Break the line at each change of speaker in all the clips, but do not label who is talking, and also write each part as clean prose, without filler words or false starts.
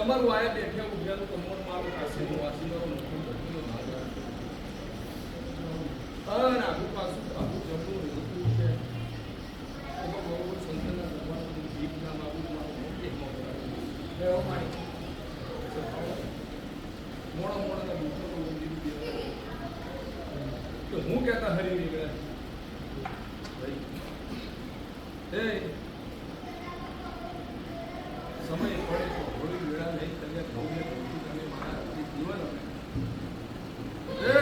તમારું આયા બેઠ્યા ઉભ્યાનું કમોડ મારું કાશીનું વાસીનો મોટું ભક્તિનો ભાગ અને આગુ પાછું આગુ જમવું રહેતું છે એમાં બરોબર સંતના ભગવાનનું ગીત નામ આવું મારું એક મોડો મારી મોડા મોડાના દુઃખો તો હું કહેતા હરી નીકળ્યા ભાઈ સમય પડે તો થોડી વેળા નહીં તમે ભવ્ય ભક્તિ તમે મારા જીવન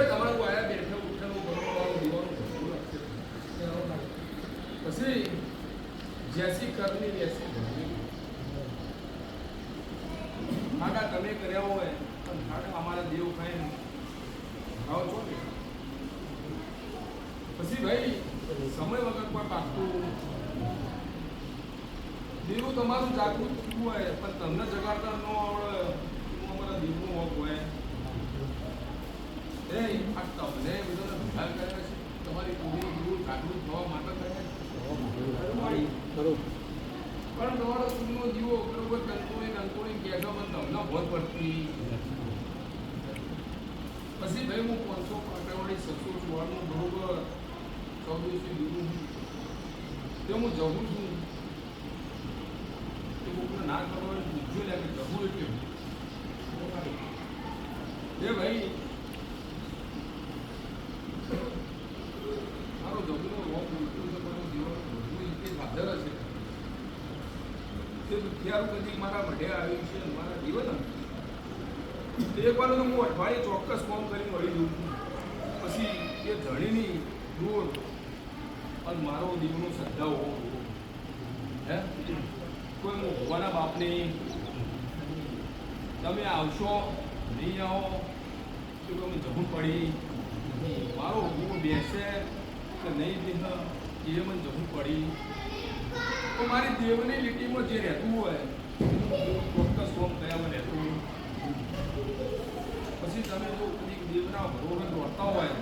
તમારું આયા બેઠે ઉઠેલું બરોબર દીવાનું ભરપૂર હશે પછી જેસી કરની એસી ભરવી ખાડા તમે કર્યા હોય પણ ખાડા અમારા દેવ ખાઈને ખાવ છો ને પછી ભાઈ સમય વગર કોઈ પાકતું દેવું તમારું જાગૃત થયું હોય પણ તમને જગાડતા ન આવડે અમારા દેવનું હોક હોય એ આ તમને બધાને ભેગા કર્યા છે તમારી પૂરી દેવું જાગૃત થવા માટે કર્યા પણ તમારો સુરનો દીવો બરોબર કંકોણી કહેતો પણ તમને ભોજ પડતી પછી ભાઈ હું 500 પાટાવાળી 616 બરોબર 14 દીવું તે હું જવું છું ના કરવા પૂછ્યું લે કે જવું એટલે એ ભાઈ મારો જગુનો રોગ ઉઠ્યો છે પણ જીવન બધું રીતે હાજર છે તે દુખિયારું કદી મારા મઢે આવ્યું છે મારા જીવન એક વાર તો હું અઠવાડિયે ચોક્કસ ફોન કરી મળી દઉં પછી એ ધણીની દૂર અને મારો દીવનો શ્રદ્ધા હોવો હે કોઈ હું ભગવાનના બાપની તમે આવશો નહીં આવો તો તમે જવું પડી મારો હું બેસે કે નહીં દેહ એ મને જવું પડી તો મારી દેવની લીટીમાં જે રહેતું હોય ચોક્કસ કોમ કયામાં રહેતું પછી તમે જો કદી દેવના ભરોસે દોડતા હોય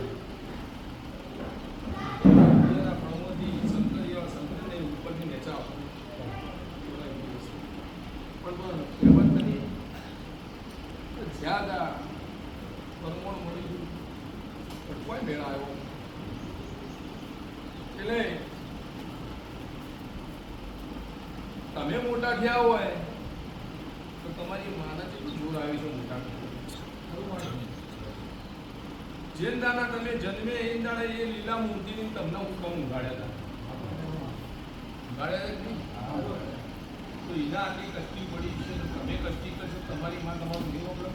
એના પ્રમોદી શંકરને ઉપરથી નેચા આપો પણ કહેવત નથી જ્યાદા પરમોણ મળી ગયું પણ કોઈ મેળા આવ્યો એટલે તમે મોટા થયા હોય તો તમારી માના જેટલું જોર આવ્યું છે મોટા જેન દાના તમે જન્મે એ દાડે એ લીલા મૂર્તિની તમને હું કમ ઉગાડ્યા હતા તો એના આટલી કષ્ટી પડી છે તમે કષ્ટી કરશો તમારી માં તમારું નહીં વગડો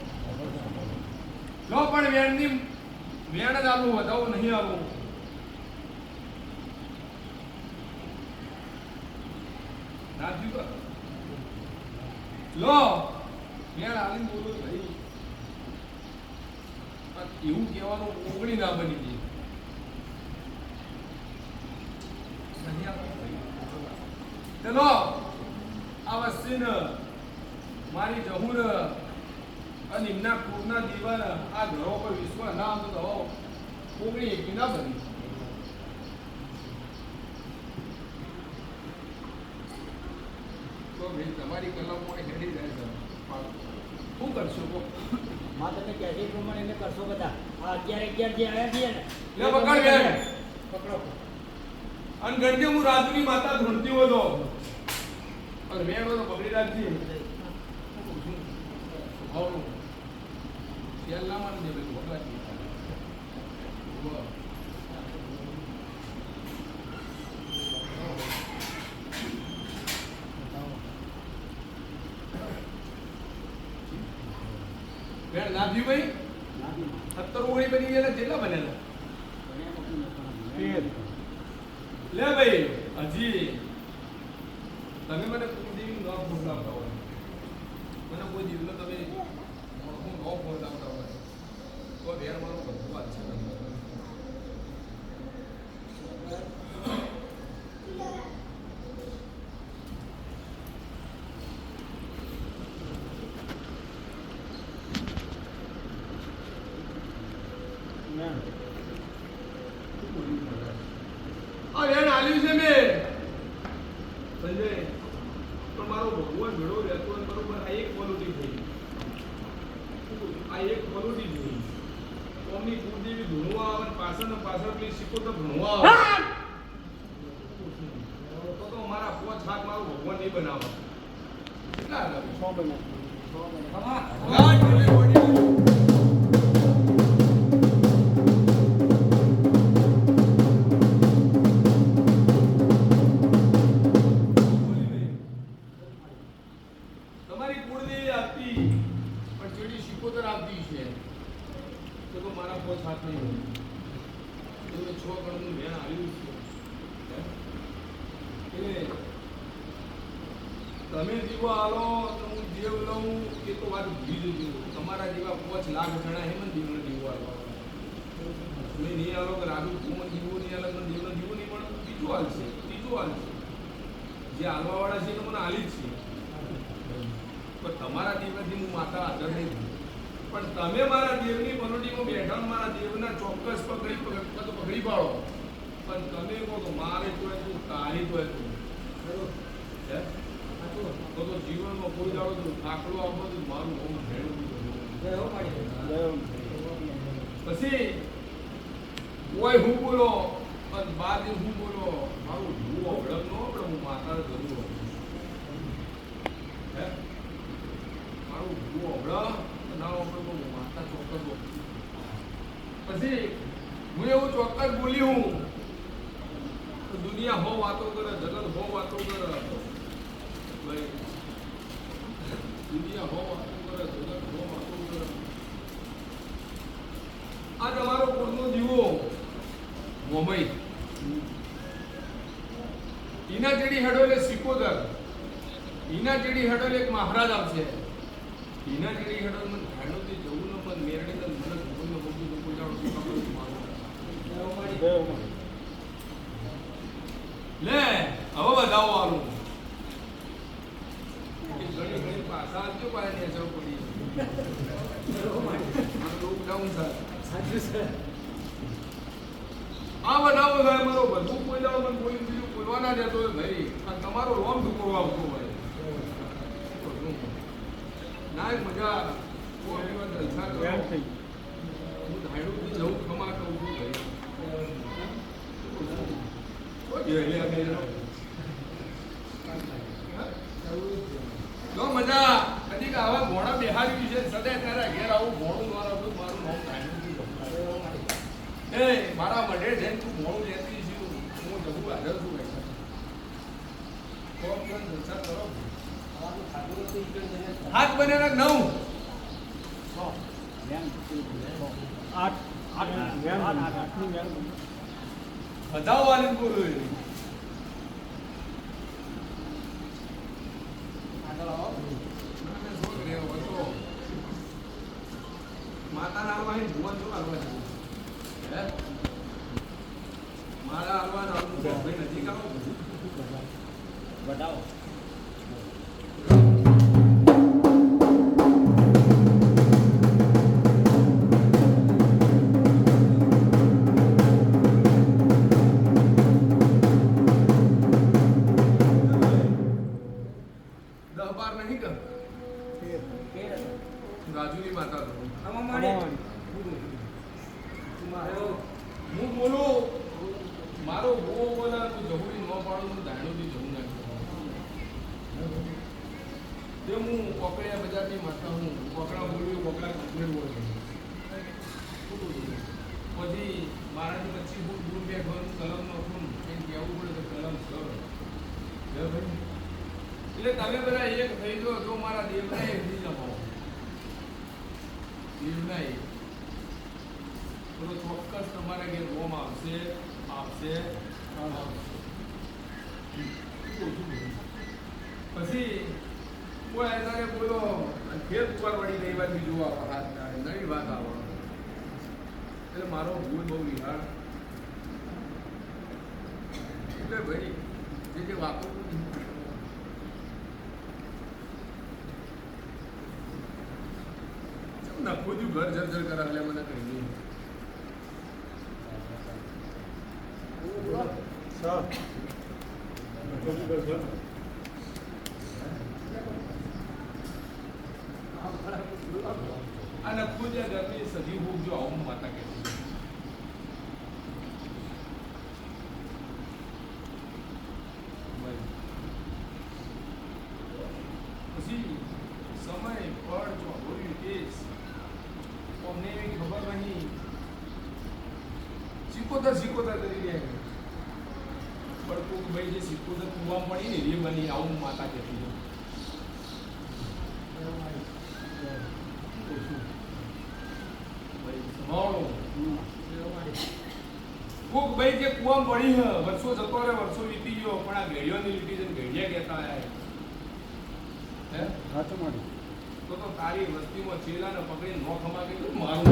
લો પણ વેણની વેણ જ આવું વધાવું નહીં આવું રાજ્યુ લો વેણ આવીને બોલો ભાઈ એવું કહેવાનું ઓગળી ના બની ગઈ ચલો આ વસ્તીને મારી જહુર અને એમના કુળના દીવાન આ ઘરો પર વિશ્વાસ ના આવતો તો ઓગણી એકી ના બની તો ભાઈ તમારી કલમો હેડી જાય છે શું કરશો
માં તમે કહેતી પ્રમાણે એને કરશો બધા આ 11 જે આવ્યા છીએ ને
લે પકડ બે
પકડો
અને ગણકે હું રાજુની માતા ધૂણતી હતો અને મેં બધો પકડી રાખજી આવડું પહેલા મને દે ભાઈ ભગવાન બેન નાભી ભાઈ 17 ઓગણી બની ગયા કેટલા બનેલા લે ભાઈ હજી તમે મને કોઈ દેવી ન બોલાવતા હોય મને કોઈ જીવનો તમે હું ન બોલાવતા હોય તો વેર મારો બધું વાત છે આ વેણ આલ્યું છે મેં સંજય પણ મારો ભગવાન ભેળો રહેતો બરોબર આ એક ક્વોલિટી થઈ તો ભણવા આવે. તો મારા પોચ હાથ મારું ભગવાન નહીં બનાવવા. કેટલા આવે?
6 બને.
ગાંઠ એટલે વળી. તમારી કુળદેવી આપતી પણ ચેડી શીખોતર આપતી છે તો મારા પોચ હાથ નહીં હોય. તમે 6 ગણનું વેણ આવ્યું છે. એટલે તમે દીવો આલો તો હું દેવ લઉં એ તો વાત ભૂલી જજો. તમારા જેવા 5 લાખ જણા હેમન દીવનો દીવો આલો. તમે નહીં આલો કે રાજુ તું દીવો નહીં આલો તો દેવનો દીવો નહીં પણ બીજું હાલશે, ત્રીજું હાલશે. જે હાલવા વાળા છે એ તો મને હાલી જ છે. પણ તમારા દેવથી હું માતા હાજર નહીં થયું. પણ તમે મારા દેવની પનોટીમાં બેઠા ને મારા દેવના ચોક્કસ પકડી પાડો. પણ તમે કહો તો મારે તો તું તારી તો તું તો જીવનમાં કોઈ દાડો તું આંકડો આપો તો મારું બહુ ભેળું. પછી કોઈ હું બોલો અને બાદ હું બોલો મારું ભૂ અવળક નો આપણે હું માતા જરૂર હે મારું ભૂ અવળક ના આપણે હું માતા ચોક્કસ. પછી હું એવું ચોક્કસ બોલી હું દુનિયા હો વાતો કરે, જગત હો વાતો કરે, દુનિયા હો વાતો કરે, જગત હો વાતો કરે. આ તમારો કુળનો દીવો મોમઈ ઈના જેડી હેડો એટલે સિકોદર, ઈના જેડી હેડો એટલે એક મહારાજ આવશે. ઈના જેડી હેડો મને હેડોથી જવું ન પણ મેરડે તો મને ભગવાનનો ભગવાન તો કોઈ જાણો લે હવે બધાઓ આલું ઘણી ઘણી પાછા આવજો પાછી અસર પડી લોકડાઉન સર આ બનાવો સાહેબ મારો બધું કોઈ જાઓ મને કોઈ બીજું બોલવા ના દેતો હોય ભાઈ અને તમારો રોમ ઢુકડો આવતો હોય ના મજા જલસા કરો. હું ધાડું જવું ખમા કહું છું ભાઈ જો મજા કદી આવા ભોણા બેહાડ્યું છે સદાય તારા ઘેર આવું ભોણું મારું મારું નામ એ મારા મઢે જઈને તું ભોણું લેતી છું હું જવું હાજર છું હાથ બનેલા 9 બધાવાની બોલું માતા નામ ભુવન શું હાલવા છે મારા હાલવા ભાઈ નથી કામ
બતાવો.
રાજુની માતા હું બોલું મારો બહુ બોલા તું જહુરી ન પાડું હું ધાણોથી જવું નાખું તે હું કોકડિયા બજારની માતા હું કોકડા બોલ્યું કોકડા કમ્પ્લેટ બોલું પછી મારાથી 25 ફૂટ દૂર બેઠો કલમ નખું એમ કહેવું પડે તો કલમ સર ભાઈ એટલે તમે બધા એક થઈ જાઓ તો મારા દેવના એક થઈ જાઓ દેવના એક તો ચોક્કસ તમારા ઘેર રોમ આવશે આવશે પછી કોઈ અત્યારે બોલો ફેર ઉપર વળી ગઈ વાત બીજું હાથ નવી વાત આવો એટલે મારો ભૂલ બહુ વિહાર એટલે ભાઈ જે વાતો નખો છું ઘર જર્જર કરાવે મને કઈ નહીં અને ખુદ ઘરની સજી હોક જો આવું માતા કે પણ કોક ભાઈ જે સિક્કો તો કૂવામાં પડી ને એ બની આવું માતા કહેતી છે. ભાઈ સમાવણો. કોક ભાઈ જે કૂવામાં પડી હ વર્ષો જતો રહે વર્ષો વીતી ગયો પણ આ ઘેડિયોની લીટી છે ઘેડિયા કહેતા આયા હે
સાચું મારી
તો તારી વસ્તીમાં ચેલાને પકડીને નો ખમા કીધું મારું